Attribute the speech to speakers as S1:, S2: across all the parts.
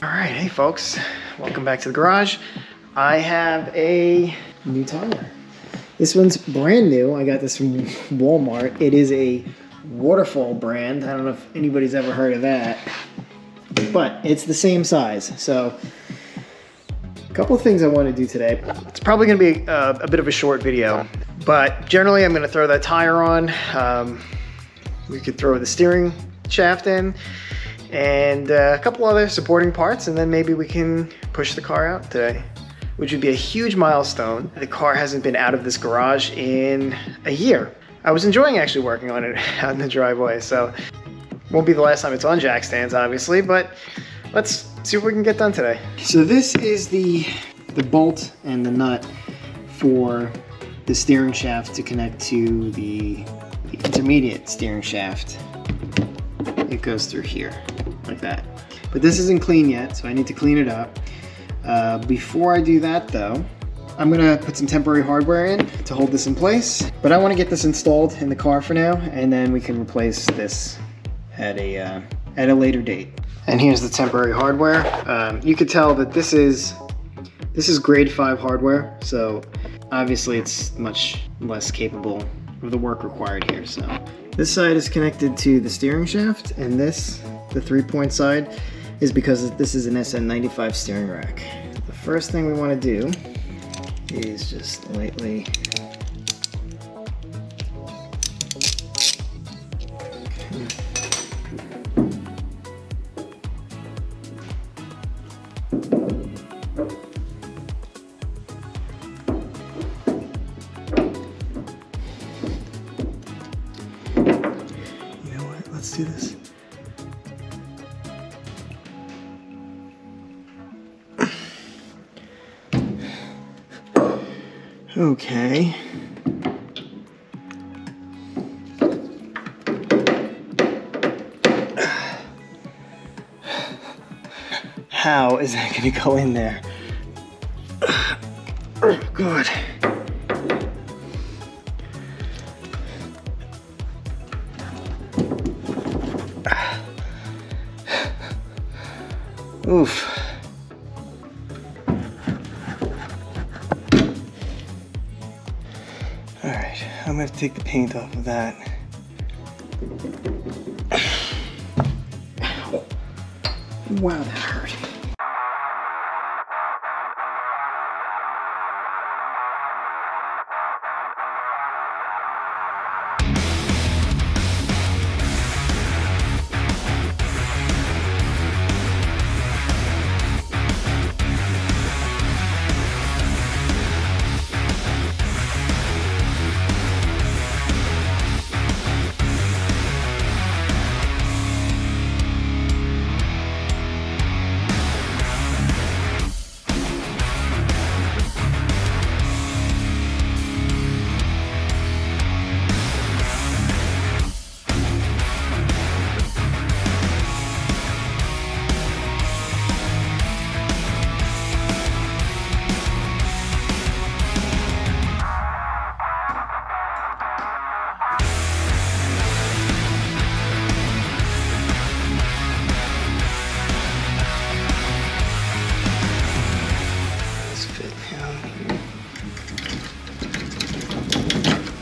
S1: Alright, hey folks, welcome back to the garage. I have a new tire. This one's brand new. I got this from Walmart. It is a Waterfall brand. I don't know if anybody's ever heard of that, but it's the same size. So a couple of things I want to do today. It's probably going to be a bit of a short video, but generally I'm going to throw that tire on. We could throw the steering shaft in and a couple other supporting parts, and then maybe we can push the car out today, which would be a huge milestone. The car hasn't been out of this garage in a year. I was enjoying actually working on it out in the driveway, so won't be the last time it's on jack stands, obviously, but let's see what we can get done today. So this is the bolt and the nut for the steering shaft to connect to the intermediate steering shaft. It goes through here, like that. But this isn't clean yet, so I need to clean it up. Before I do that though, I'm gonna put some temporary hardware in to hold this in place, but I wanna get this installed in the car for now, and then we can replace this at a later date. And here's the temporary hardware. You could tell that this is grade 5 hardware, so obviously it's much less capable of the work required here. So this side is connected to the steering shaft, and this, the 3-point side, is because this is an SN95 steering rack. The first thing we want to do is just lightly let's do this. Okay. How is that going to go in there? Oh, God. Oof. All right, I'm gonna have to take the paint off of that. Ow. Wow, that hurt.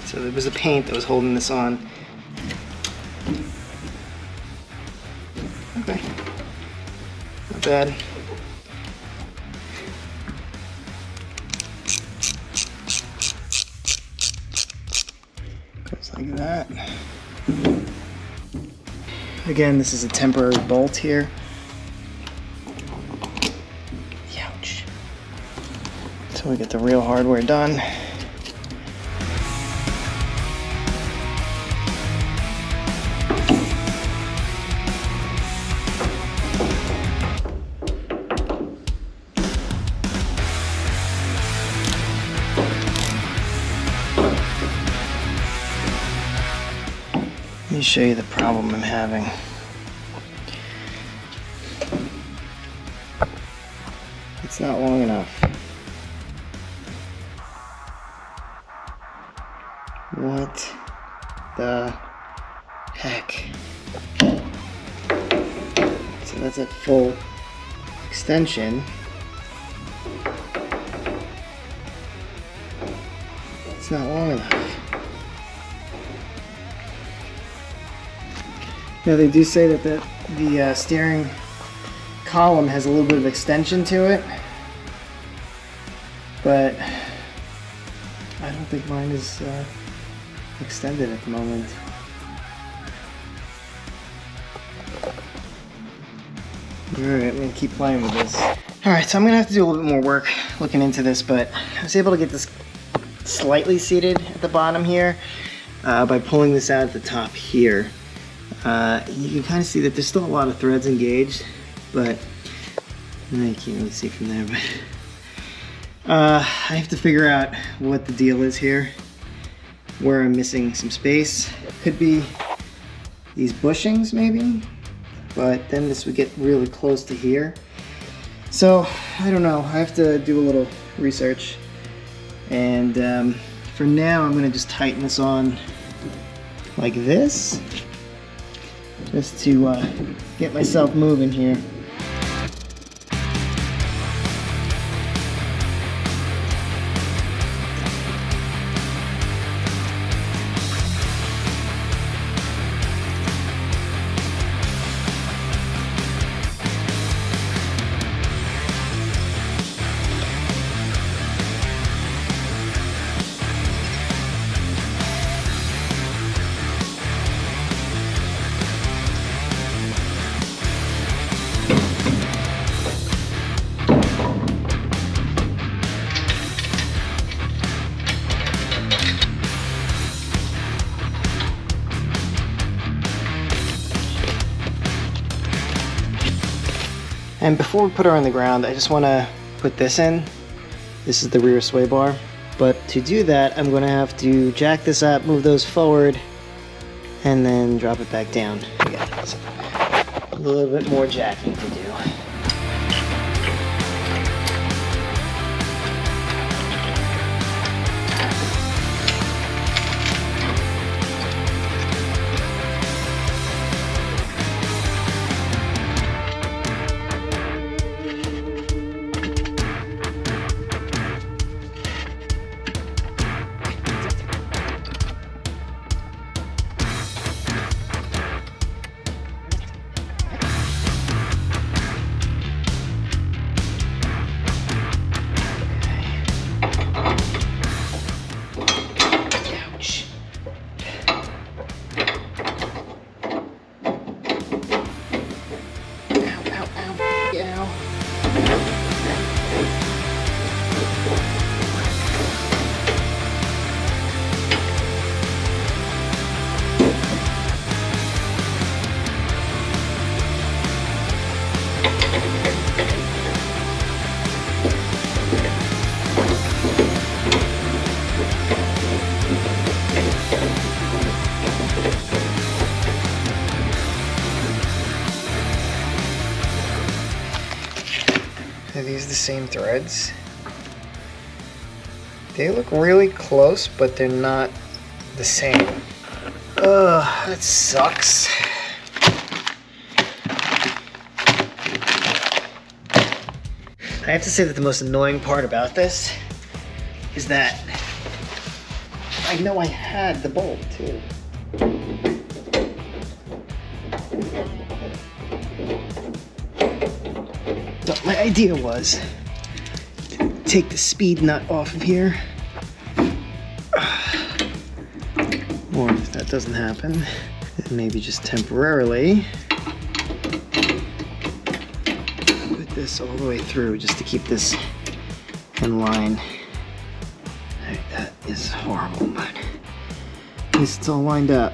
S1: So there was a paint that was holding this on. Okay, not bad. Goes like that. Again, this is a temporary bolt here. Ouch. So we get the real hardware done. Let me show you the problem I'm having. It's not long enough. What the Heck. So that's at full extension. It's not long enough. Now they do say that the steering column has a little bit of extension to it, but I don't think mine is extended at the moment. Alright, I'm going to keep playing with this. Alright, so I'm going to have to do a little bit more work looking into this, but I was able to get this slightly seated at the bottom here by pulling this out at the top here. You can kind of see that there's still a lot of threads engaged, but you can't really see from there. But I have to figure out what the deal is here, where I'm missing some space. Could be these bushings maybe, but then this would get really close to here. So I don't know, I have to do a little research, and for now I'm going to just tighten this on like this, just to get myself moving here. And before we put her on the ground, I just want to put this in. This is the rear sway bar. But to do that, I'm going to have to jack this up, move those forward, and then drop it back down. Again, so a little bit more jacking to do. Are these the same threads? They look really close, but they're not the same. Ugh, that sucks. I have to say that the most annoying part about this is that I know I had the bolt too. So my idea was to take the speed nut off of here, or if that doesn't happen, then maybe just temporarily put this all the way through just to keep this in line. Right, that is horrible, but at least it's all lined up.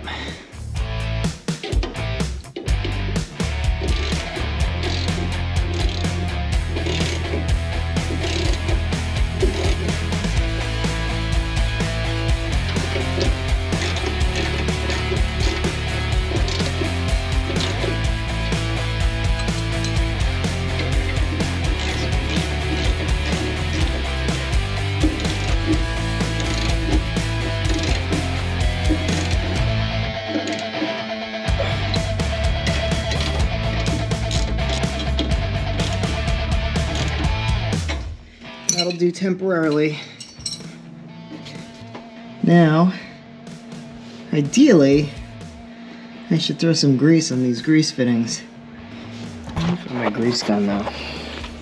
S1: do temporarily. Now, ideally, I should throw some grease on these grease fittings. I'll put my grease gun though.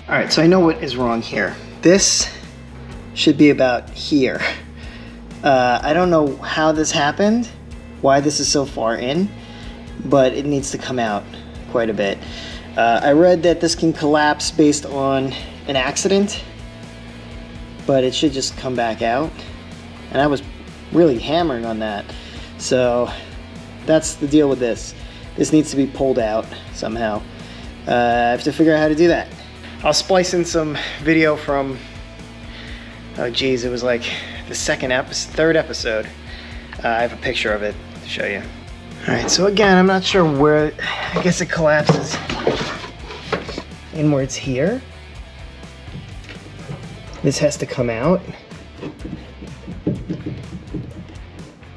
S1: Alright, so I know what is wrong here. This should be about here. I don't know how this happened, why this is so far in, but it needs to come out quite a bit. I read that this can collapse based on an accident, but it should just come back out. And I was really hammering on that. So that's the deal with this. This needs to be pulled out somehow. I have to figure out how to do that. I'll splice in some video from, oh geez, it was like the third episode. I have a picture of it to show you. All right, so again, I'm not sure where, I guess it collapses inwards here. This has to come out.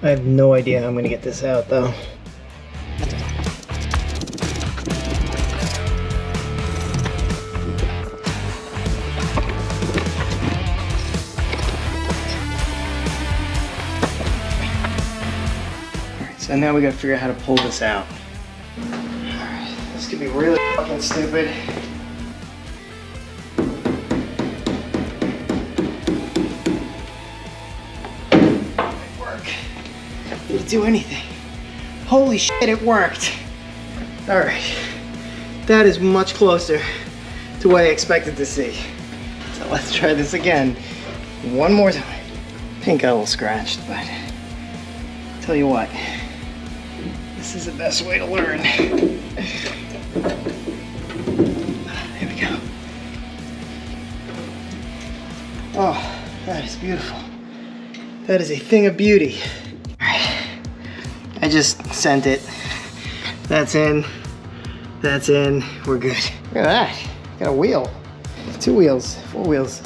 S1: I have no idea how I'm gonna get this out though. So now we gotta figure out how to pull this out. Alright, this could be really fucking stupid. It worked. Didn't do anything. Holy shit, it worked. Alright, that is much closer to what I expected to see. So let's try this again. One more time. Paint got a little scratched, but tell you what. This is the best way to learn. There we go. Oh, that is beautiful. That is a thing of beauty. All right. I just sent it. That's in. That's in. We're good. Look at that. Got a wheel. 2 wheels. 4 wheels.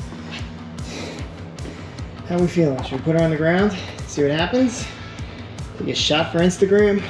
S1: How are we feeling? Should we put her on the ground? See what happens? Take a shot for Instagram.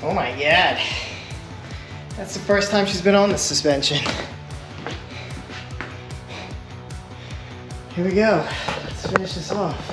S1: Oh my God. That's the first time she's been on this suspension. Here we go. Let's finish this off.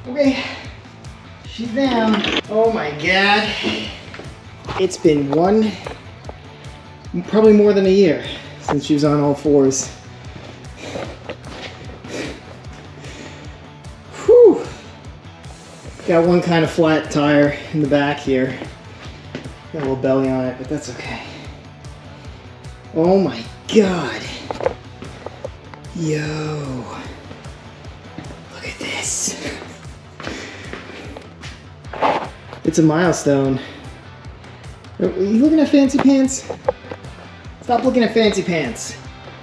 S1: Okay, she's down. Oh my God. It's been probably more than a year since she was on all fours. Whew. Got one kind of flat tire in the back here. Got a little belly on it, but that's okay. Oh my God. Yo. Look at this. It's a milestone. Are you looking at fancy pants? Stop looking at fancy pants.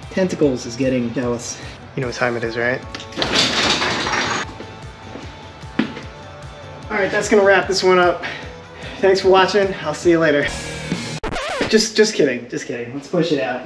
S1: Tentacles is getting jealous. You know what time it is, right? All right, that's gonna wrap this one up. Thanks for watching. I'll see you later. Just kidding. Just kidding. Let's push it out.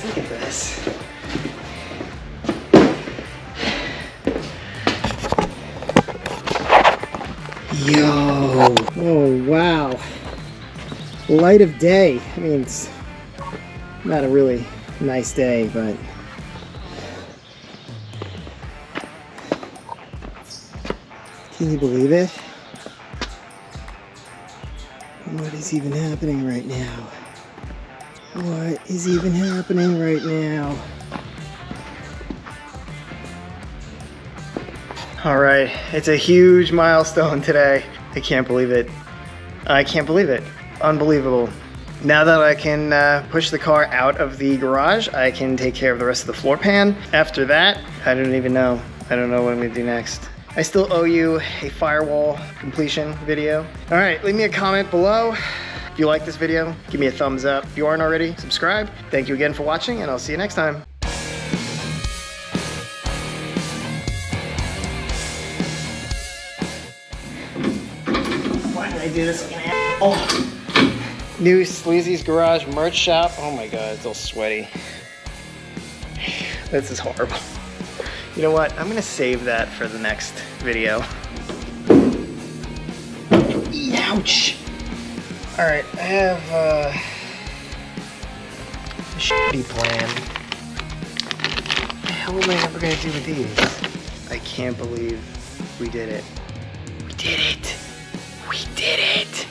S1: Look at this. Yo. Oh, wow. Light of day. I mean, it's not a really nice day, but can you believe it? What is even happening right now? What is even happening right now? All right, it's a huge milestone today. I can't believe it. I can't believe it. Unbelievable. Now that I can push the car out of the garage, I can take care of the rest of the floor pan. After that, I don't even know. I don't know what I'm gonna do next. I still owe you a firewall completion video. All right, leave me a comment below. If you like this video, give me a thumbs up. If you aren't already, subscribe. Thank you again for watching, and I'll see you next time. Why did I do this like an asshole? New Sleazy's Garage merch shop. Oh my God, it's all sweaty. This is horrible. You know what? I'm gonna save that for the next video. Ouch! All right, I have a shitty plan. What the hell am I ever gonna do with these? I can't believe we did it. We did it! We did it!